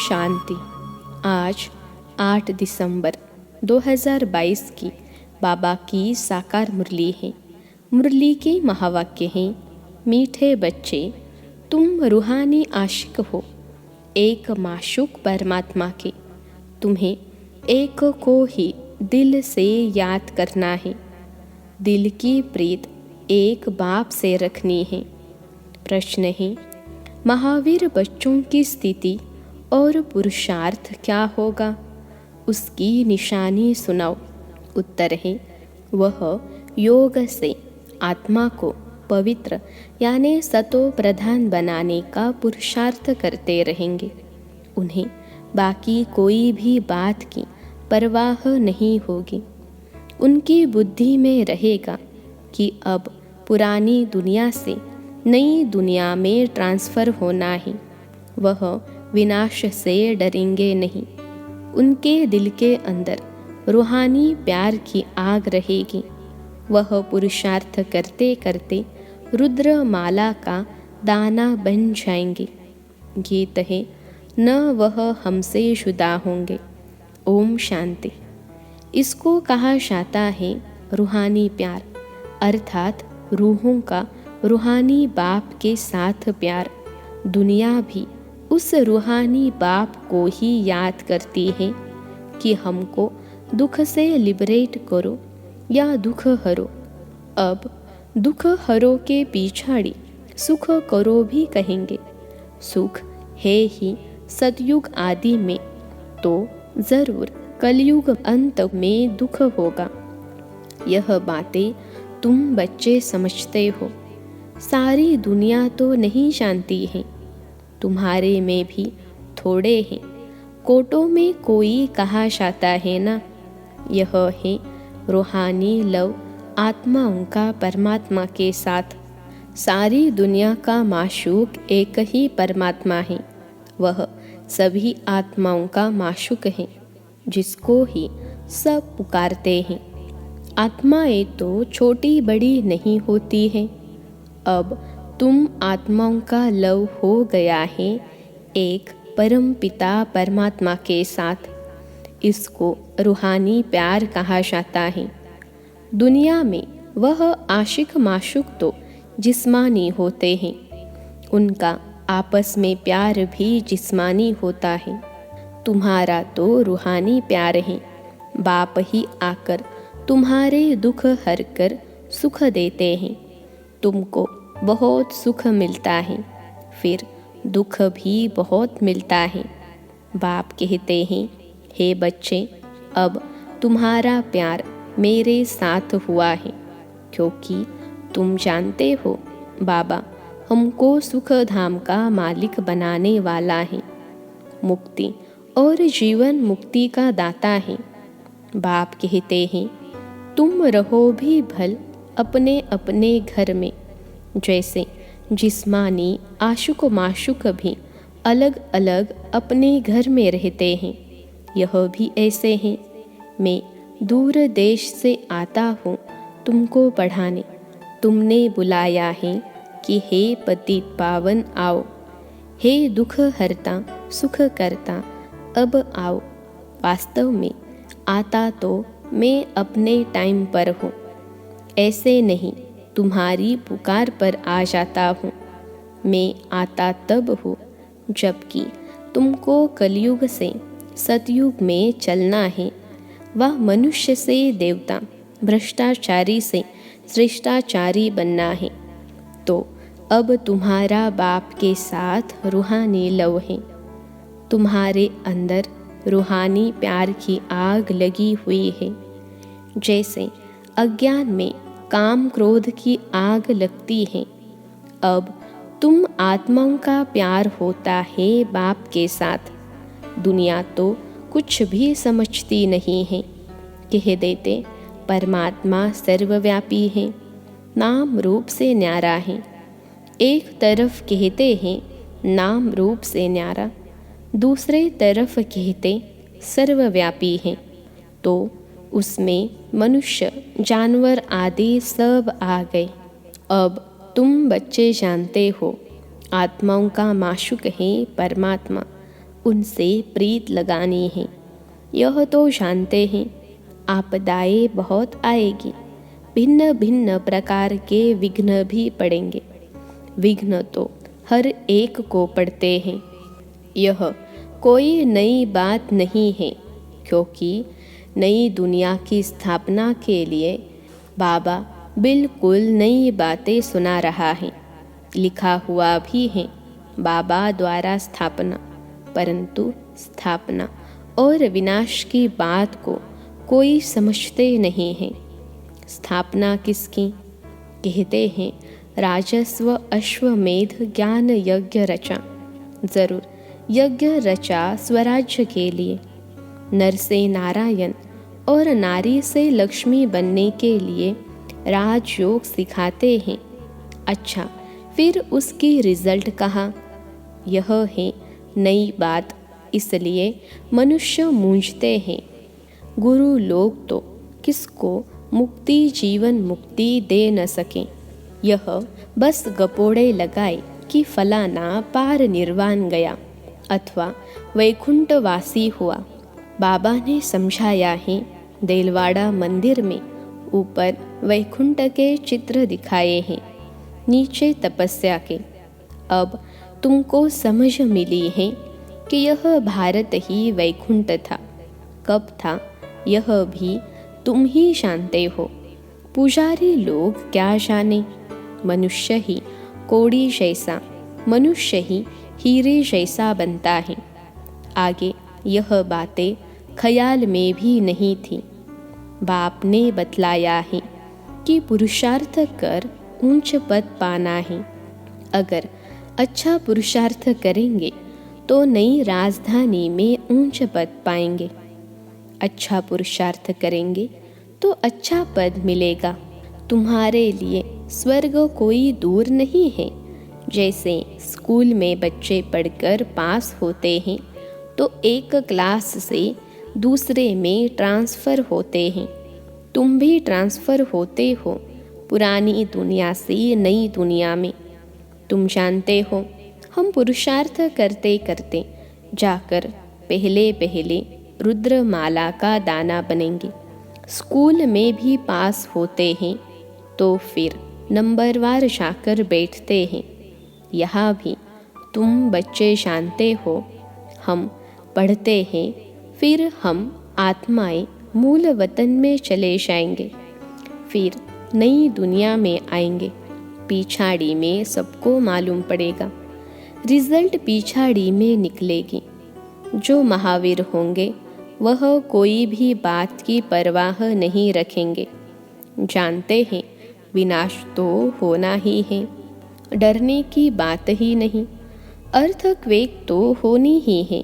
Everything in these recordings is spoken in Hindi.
शांति। आज 8 दिसंबर 2022 की बाबा की साकार मुरली है। मुरली के महावाक्य हैं, मीठे बच्चे, तुम रूहानी आशिक हो, एक माशूक परमात्मा के। तुम्हें एक को ही दिल से याद करना है। दिल की प्रीत एक बाप से रखनी है। प्रश्न है, महावीर बच्चों की स्थिति और पुरुषार्थ क्या होगा, उसकी निशानी सुनाओ। उत्तर है, वह योग से आत्मा को पवित्र यानी सतो प्रधान बनाने का पुरुषार्थ करते रहेंगे। उन्हें बाकी कोई भी बात की परवाह नहीं होगी। उनकी बुद्धि में रहेगा कि अब पुरानी दुनिया से नई दुनिया में ट्रांसफ़र होना है। वह विनाश से डरेंगे नहीं। उनके दिल के अंदर रूहानी प्यार की आग रहेगी। वह पुरुषार्थ करते करते रुद्र माला का दाना बन जाएंगे। गीत है, न वह हमसे जुदा होंगे। ओम शांति। इसको कहा जाता है रूहानी प्यार, अर्थात रूहों का रूहानी बाप के साथ प्यार। दुनिया भी उस रूहानी बाप को ही याद करती है कि हमको दुख से लिबरेट करो या दुख हरो। अब दुख हरो के पिछाड़ी सुख करो भी कहेंगे। सुख है ही सतयुग आदि में, तो जरूर कलयुग अंत में दुख होगा। यह बातें तुम बच्चे समझते हो, सारी दुनिया तो नहीं जानती है। तुम्हारे में भी थोड़े हैं, कोटों में कोई कहा जाता है ना। यह है रूहानी लव आत्माओं का परमात्मा के साथ। सारी दुनिया का माशूक एक ही परमात्मा है। वह सभी आत्माओं का माशूक है, जिसको ही सब पुकारते हैं। आत्माएं तो छोटी बड़ी नहीं होती हैं। अब तुम आत्माओं का लव हो गया है एक परम पिता परमात्मा के साथ। इसको रूहानी प्यार कहा जाता है। दुनिया में वह आशिक माशूक तो जिस्मानी होते हैं। उनका आपस में प्यार भी जिस्मानी होता है। तुम्हारा तो रूहानी प्यार है। बाप ही आकर तुम्हारे दुख हर कर सुख देते हैं। तुमको बहुत सुख मिलता है, फिर दुख भी बहुत मिलता है। बाप कहते हैं, हे बच्चे, अब तुम्हारा प्यार मेरे साथ हुआ है, क्योंकि तुम जानते हो बाबा हमको सुख धाम का मालिक बनाने वाला है, मुक्ति और जीवन मुक्ति का दाता है। बाप कहते हैं, तुम रहो भी भल अपने अपने घर में। जैसे जिस्मानी आशुक माशुक भी अलग अलग अपने घर में रहते हैं, यह भी ऐसे हैं। मैं दूर देश से आता हूँ तुमको पढ़ाने। तुमने बुलाया है कि हे पतित पावन आओ, हे दुख हरता सुख करता अब आओ। वास्तव में आता तो मैं अपने टाइम पर हूँ, ऐसे नहीं तुम्हारी पुकार पर आ जाता हूँ। मैं आता तब हूँ जबकि तुमको कलयुग से सतयुग में चलना है। वह मनुष्य से देवता, भ्रष्टाचारी से श्रेष्ठाचारी बनना है। तो अब तुम्हारा बाप के साथ रूहानी लव है। तुम्हारे अंदर रूहानी प्यार की आग लगी हुई है। जैसे अज्ञान में काम क्रोध की आग लगती है, अब तुम आत्माओं का प्यार होता है बाप के साथ। दुनिया तो कुछ भी समझती नहीं है। कह देते परमात्मा सर्वव्यापी है, नाम रूप से न्यारा है। एक तरफ कहते हैं नाम रूप से न्यारा, दूसरे तरफ कहते सर्वव्यापी है। तो उसमें मनुष्य जानवर आदि सब आ गए। अब तुम बच्चे जानते हो आत्माओं का माशूक है परमात्मा, उनसे प्रीत लगानी है। यह तो जानते हैं आपदाएं बहुत आएगी, भिन्न भिन्न प्रकार के विघ्न भी पड़ेंगे। विघ्न तो हर एक को पड़ते हैं। यह कोई नई बात नहीं है, क्योंकि नई दुनिया की स्थापना के लिए बाबा बिल्कुल नई बातें सुना रहा है। लिखा हुआ भी है बाबा द्वारा स्थापना, परंतु स्थापना और विनाश की बात को कोई समझते नहीं है। स्थापना किसकी? कहते हैं राजस्व अश्वमेध ज्ञान यज्ञ रचा। जरूर यज्ञ रचा स्वराज्य के लिए, नर से नारायण और नारी से लक्ष्मी बनने के लिए राजयोग सिखाते हैं। अच्छा, फिर उसकी रिजल्ट कहाँ? यह है नई बात, इसलिए मनुष्य मूंझते हैं। गुरु लोग तो किसको मुक्ति जीवन मुक्ति दे न सकें। यह बस गपोड़े लगाए कि फलाना पार निर्वाण गया अथवा वैकुंठवासी हुआ। बाबा ने समझाया है, देलवाड़ा मंदिर में ऊपर वैकुंठ के चित्र दिखाए हैं, नीचे तपस्या के। अब तुमको समझ मिली है कि यह भारत ही वैकुंठ था। कब था यह भी तुम ही जानते हो। पुजारी लोग क्या जाने। मनुष्य ही कोड़ी जैसा, मनुष्य ही हीरे जैसा बनता है। आगे यह बातें ख्याल में भी नहीं थी। बाप ने बतलाया है कि पुरुषार्थ कर ऊंच पद पाना है। अगर अच्छा पुरुषार्थ करेंगे तो नई राजधानी में ऊंच पद पाएंगे। अच्छा पुरुषार्थ करेंगे तो अच्छा पद मिलेगा। तुम्हारे लिए स्वर्ग कोई दूर नहीं है। जैसे स्कूल में बच्चे पढ़कर पास होते हैं तो एक क्लास से दूसरे में ट्रांसफ़र होते हैं। तुम भी ट्रांसफ़र होते हो पुरानी दुनिया से नई दुनिया में। तुम जानते हो हम पुरुषार्थ करते करते जाकर पहले पहले रुद्रमाला का दाना बनेंगे। स्कूल में भी पास होते हैं तो फिर नंबरवार जाकर बैठते हैं। यहाँ भी तुम बच्चे जानते हो हम पढ़ते हैं, फिर हम आत्माएं मूल वतन में चले जाएंगे, फिर नई दुनिया में आएंगे। पिछाड़ी में सबको मालूम पड़ेगा, रिजल्ट पिछाड़ी में निकलेगी। जो महावीर होंगे वह कोई भी बात की परवाह नहीं रखेंगे। जानते हैं विनाश तो होना ही है, डरने की बात ही नहीं। अर्थक्वेक तो होनी ही है।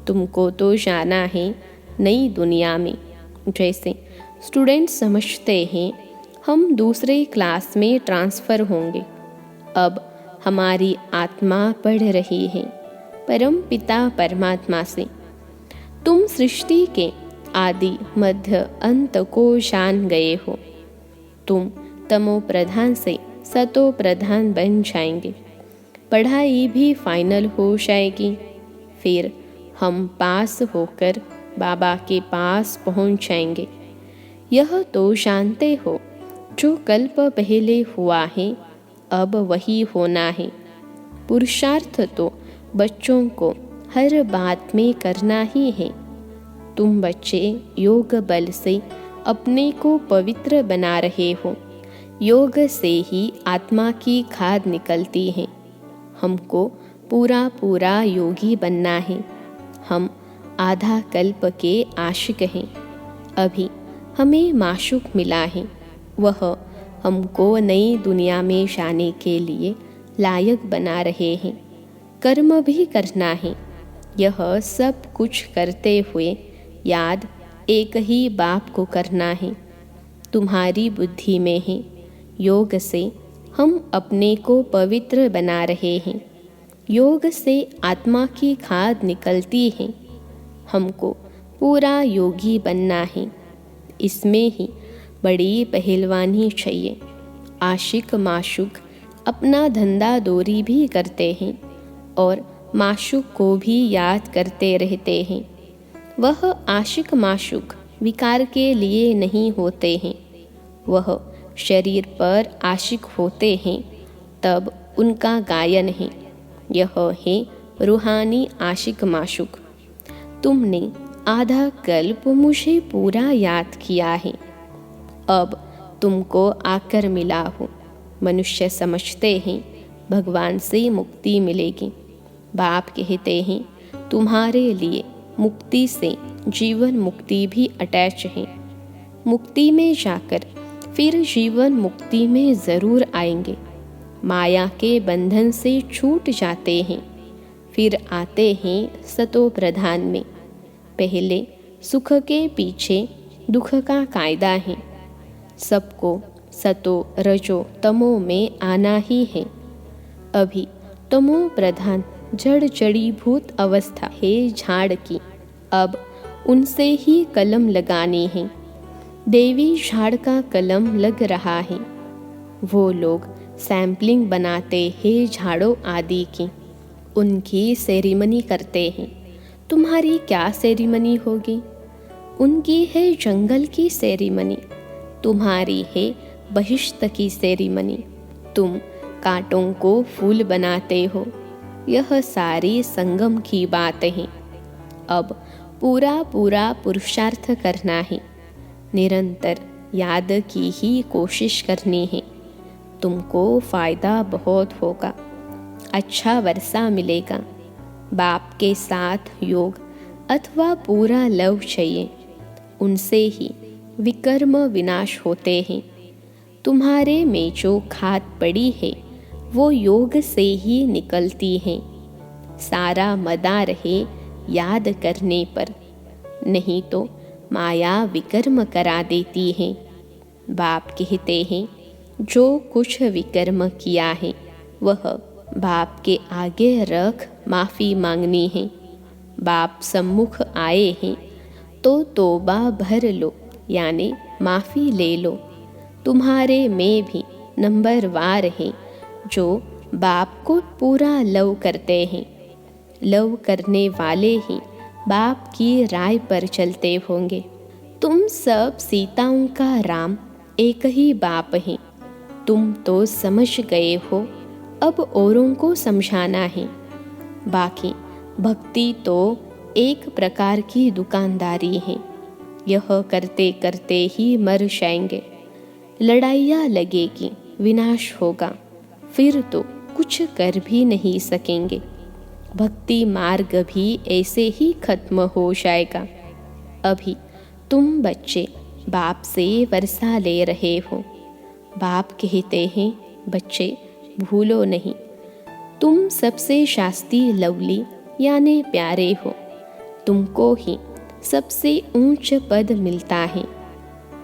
तुमको तो जाना है नई दुनिया में। जैसे स्टूडेंट समझते हैं हम दूसरे क्लास में ट्रांसफ़र होंगे। अब हमारी आत्मा पढ़ रही है परम पिता परमात्मा से। तुम सृष्टि के आदि मध्य अंत को जान गए हो। तुम तमो प्रधान से सतो प्रधान बन जाएंगे। पढ़ाई भी फाइनल हो जाएगी। फिर हम पास होकर बाबा के पास पहुंच जाएंगे। यह तो जानते हो जो कल्प पहले हुआ है अब वही होना है। पुरुषार्थ तो बच्चों को हर बात में करना ही है। तुम बच्चे योग बल से अपने को पवित्र बना रहे हो। योग से ही आत्मा की खाद निकलती है। हमको पूरा पूरा योगी बनना है। हम आधा कल्प के आशिक हैं। अभी हमें माशूक मिला है, वह हमको नई दुनिया में जाने के लिए लायक बना रहे हैं। कर्म भी करना है। यह सब कुछ करते हुए याद एक ही बाप को करना है। तुम्हारी बुद्धि में है। योग से हम अपने को पवित्र बना रहे हैं। योग से आत्मा की खाद निकलती है। हमको पूरा योगी बनना है। इसमें ही बड़ी पहलवानी चाहिए। आशिक माशुक अपना धंधा दोरी भी करते हैं और माशूक को भी याद करते रहते हैं। वह आशिक माशूक विकार के लिए नहीं होते हैं, वह शरीर पर आशिक होते हैं, तब उनका गायन है। यह है रूहानी आशिक माशूक। तुमने आधा कल्प मुझे पूरा याद किया है, अब तुमको आकर मिला हूँ। मनुष्य समझते हैं भगवान से मुक्ति मिलेगी। बाप कहते हैं तुम्हारे लिए मुक्ति से जीवन मुक्ति भी अटैच है। मुक्ति में जाकर फिर जीवन मुक्ति में ज़रूर आएंगे। माया के बंधन से छूट जाते हैं, फिर आते हैं सतो प्रधान में। पहले सुख के पीछे दुख का कायदा है। सबको सतो रजो तमो में आना ही है। अभी तमो प्रधान जड़ जड़ीभूत अवस्था है झाड़ की, अब उनसे ही कलम लगानी है। देवी झाड़ का कलम लग रहा है। वो लोग सैम्पलिंग बनाते हैं झाड़ों आदि की, उनकी सेरेमनी करते हैं। तुम्हारी क्या सेरेमनी होगी? उनकी है जंगल की सेरेमनी, तुम्हारी है बहिश्त की सेरेमनी। तुम कांटों को फूल बनाते हो। यह सारी संगम की बात है। अब पूरा पूरा पुरुषार्थ करना है, निरंतर याद की ही कोशिश करनी है। तुमको फ़ायदा बहुत होगा, अच्छा वर्षा मिलेगा। बाप के साथ योग अथवा पूरा लव चाहिए, उनसे ही विकर्म विनाश होते हैं। तुम्हारे में जो खाद पड़ी है वो योग से ही निकलती है। सारा मदार है याद करने पर, नहीं तो माया विकर्म करा देती है। बाप कहते हैं जो कुछ विकर्म किया है वह बाप के आगे रख माफ़ी मांगनी है। बाप सम्मुख आए हैं तो तौबा भर लो, यानी माफ़ी ले लो। तुम्हारे में भी नंबरवार हैं जो बाप को पूरा लव करते हैं। लव करने वाले ही बाप की राय पर चलते होंगे। तुम सब सीताओं का राम एक ही बाप है। तुम तो समझ गए हो, अब औरों को समझाना है। बाकी भक्ति तो एक प्रकार की दुकानदारी है। यह करते करते ही मर जाएंगे। लड़ाइयाँ लगेगी, विनाश होगा, फिर तो कुछ कर भी नहीं सकेंगे। भक्ति मार्ग भी ऐसे ही खत्म हो जाएगा। अभी तुम बच्चे बाप से वर्षा ले रहे हो। बाप कहते हैं बच्चे भूलो नहीं, तुम सबसे शास्ती लवली यानी प्यारे हो। तुमको ही सबसे ऊंच पद मिलता है।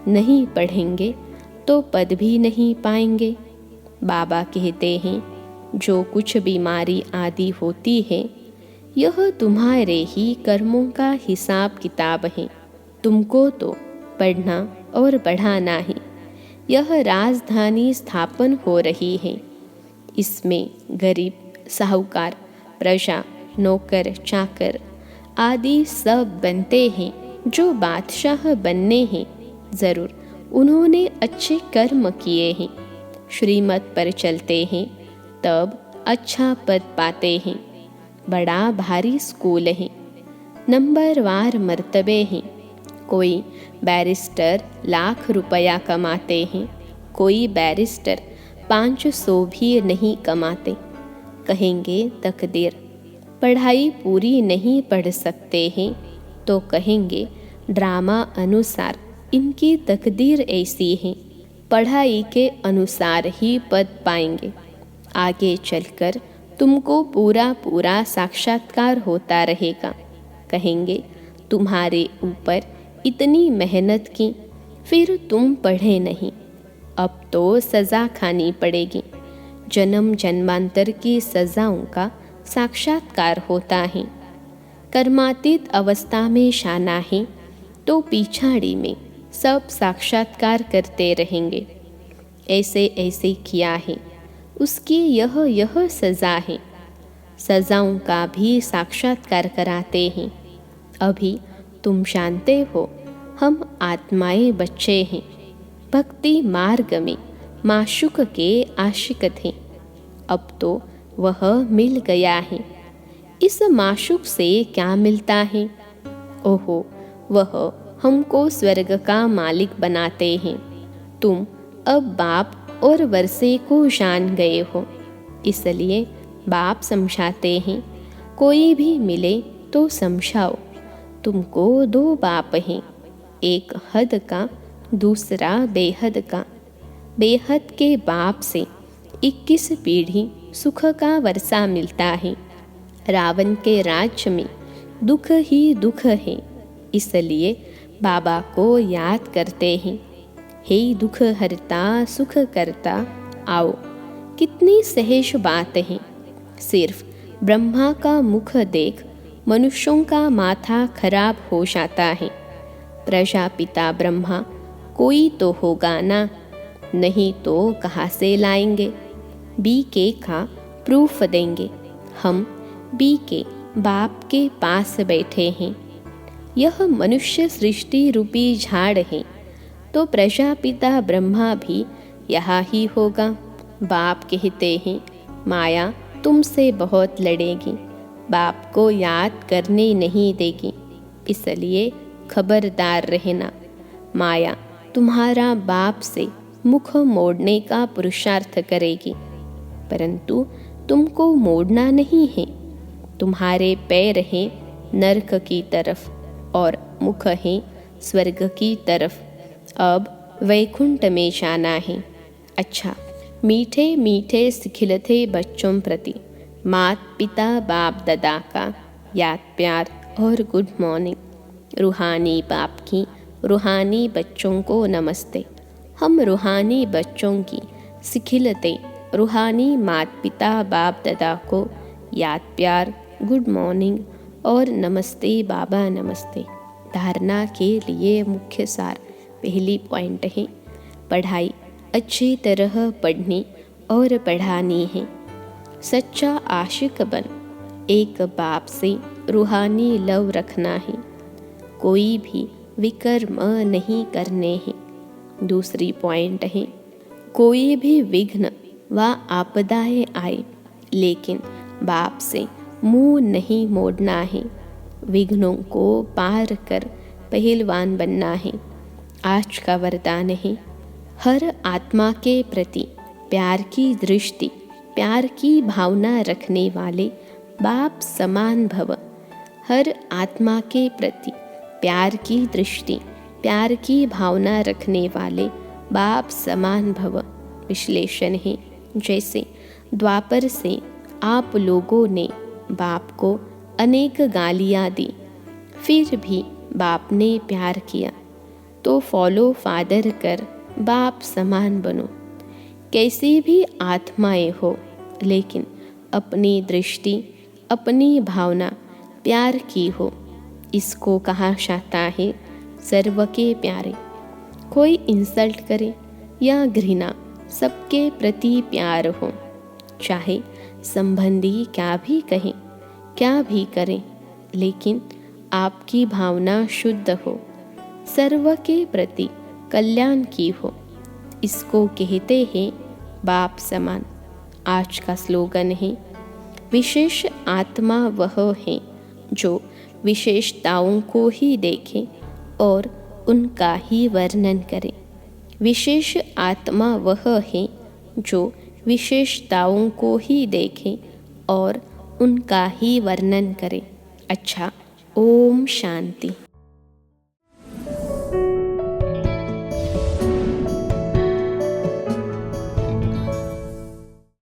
नहीं पढ़ेंगे तो पद भी नहीं पाएंगे। बाबा कहते हैं जो कुछ बीमारी आदि होती है यह तुम्हारे ही कर्मों का हिसाब किताब है। तुमको तो पढ़ना और बढ़ाना है। यह राजधानी स्थापन हो रही है। इसमें गरीब, साहूकार, प्रजा, नौकर, चाकर आदि सब बनते हैं जो बादशाह बनने हैं। ज़रूर उन्होंने अच्छे कर्म किए हैं, श्रीमत पर चलते हैं, तब अच्छा पद पाते हैं। बड़ा भारी स्कूल है, नंबरवार मर्तबे हैं। कोई बैरिस्टर लाख रुपया कमाते हैं, कोई बैरिस्टर 500 भी नहीं कमाते। कहेंगे तकदीर, पढ़ाई पूरी नहीं पढ़ सकते हैं तो कहेंगे ड्रामा अनुसार इनकी तकदीर ऐसी है। पढ़ाई के अनुसार ही पद पाएंगे। आगे चलकर तुमको पूरा पूरा साक्षात्कार होता रहेगा। कहेंगे तुम्हारे ऊपर इतनी मेहनत की, फिर तुम पढ़े नहीं, अब तो सज़ा खानी पड़ेगी। जन्म जन्मांतर की सज़ाओं का साक्षात्कार होता है। कर्मातीत अवस्था में शाना है तो पिछाड़ी में सब साक्षात्कार करते रहेंगे। ऐसे ऐसे किया है, उसकी यह सज़ा है। सजाओं का भी साक्षात्कार कराते हैं। अभी तुम जानते हो हम आत्माएं बच्चे हैं, भक्ति मार्ग में माशूक के आशिक थे। अब तो वह मिल गया है। इस माशूक से क्या मिलता है? ओहो, वह हमको स्वर्ग का मालिक बनाते हैं। तुम अब बाप और वर्षे को जान गए हो, इसलिए बाप समझाते हैं। कोई भी मिले तो समझाओ, तुमको दो बाप हैं, एक हद का, दूसरा बेहद का। बेहद के बाप से 21 पीढ़ी सुख का वर्षा मिलता है। रावण के राज्य में दुख ही दुख है, इसलिए बाबा को याद करते हैं। हे दुख हरता सुख करता आओ। कितनी सहज बात है। सिर्फ ब्रह्मा का मुख देख मनुष्यों का माथा खराब हो जाता है। प्रजापिता ब्रह्मा कोई तो होगा ना, नहीं तो कहाँ से लाएंगे? बीके का प्रूफ देंगे। हम बीके बाप के पास बैठे हैं। यह मनुष्य सृष्टि रूपी झाड़ है, तो प्रजापिता ब्रह्मा भी यहाँ ही होगा। बाप कहते हैं माया तुमसे बहुत लड़ेगी, बाप को याद करने नहीं देगी, इसलिए खबरदार रहना। माया तुम्हारा बाप से मुख मोड़ने का पुरुषार्थ करेगी, परंतु तुमको मोड़ना नहीं है। तुम्हारे पैर हैं नरक की तरफ और मुख है स्वर्ग की तरफ। अब वैकुंठ में जाना है। अच्छा, मीठे मीठे सिखिलते बच्चों प्रति मात पिता बाप दादा का याद प्यार और गुड मॉर्निंग। रूहानी बाप की रूहानी बच्चों को नमस्ते। हम रूहानी बच्चों की सिखिलते रूहानी मात पिता बाप दादा को याद प्यार, गुड मॉर्निंग और नमस्ते बाबा नमस्ते। धारणा के लिए मुख्य सार पहली पॉइंट है, पढ़ाई अच्छी तरह पढ़नी और पढ़ानी है। सच्चा आशिक बन एक बाप से रूहानी लव रखना है। कोई भी विकर्म नहीं करने हैं। दूसरी पॉइंट है, कोई भी विघ्न व आपदाएं आए, लेकिन बाप से मुंह नहीं मोड़ना है। विघ्नों को पार कर पहलवान बनना है। आज का वरदान है, हर आत्मा के प्रति प्यार की दृष्टि, प्यार की भावना रखने वाले बाप समान भव। हर आत्मा के प्रति प्यार की दृष्टि, प्यार की भावना रखने वाले बाप समान भव। विश्लेषण है, जैसे द्वापर से आप लोगों ने बाप को अनेक गालियाँ दी, फिर भी बाप ने प्यार किया, तो फॉलो फादर कर बाप समान बनो। कैसी भी आत्माएं हो, लेकिन अपनी दृष्टि, अपनी भावना प्यार की हो। इसको कहा जाता है सर्व के प्यारे। कोई इंसल्ट करे या घृणा, सबके प्रति प्यार हो। चाहे संबंधी क्या भी कहें, क्या भी करें, लेकिन आपकी भावना शुद्ध हो, सर्व के प्रति कल्याण की हो। इसको कहते हैं बाप समान। आज का स्लोगन है, विशेष आत्मा वह है जो विशेषताओं को ही देखे और उनका ही वर्णन करे। विशेष आत्मा वह है जो विशेषताओं को ही देखे और उनका ही वर्णन करे। अच्छा, ओम शांति।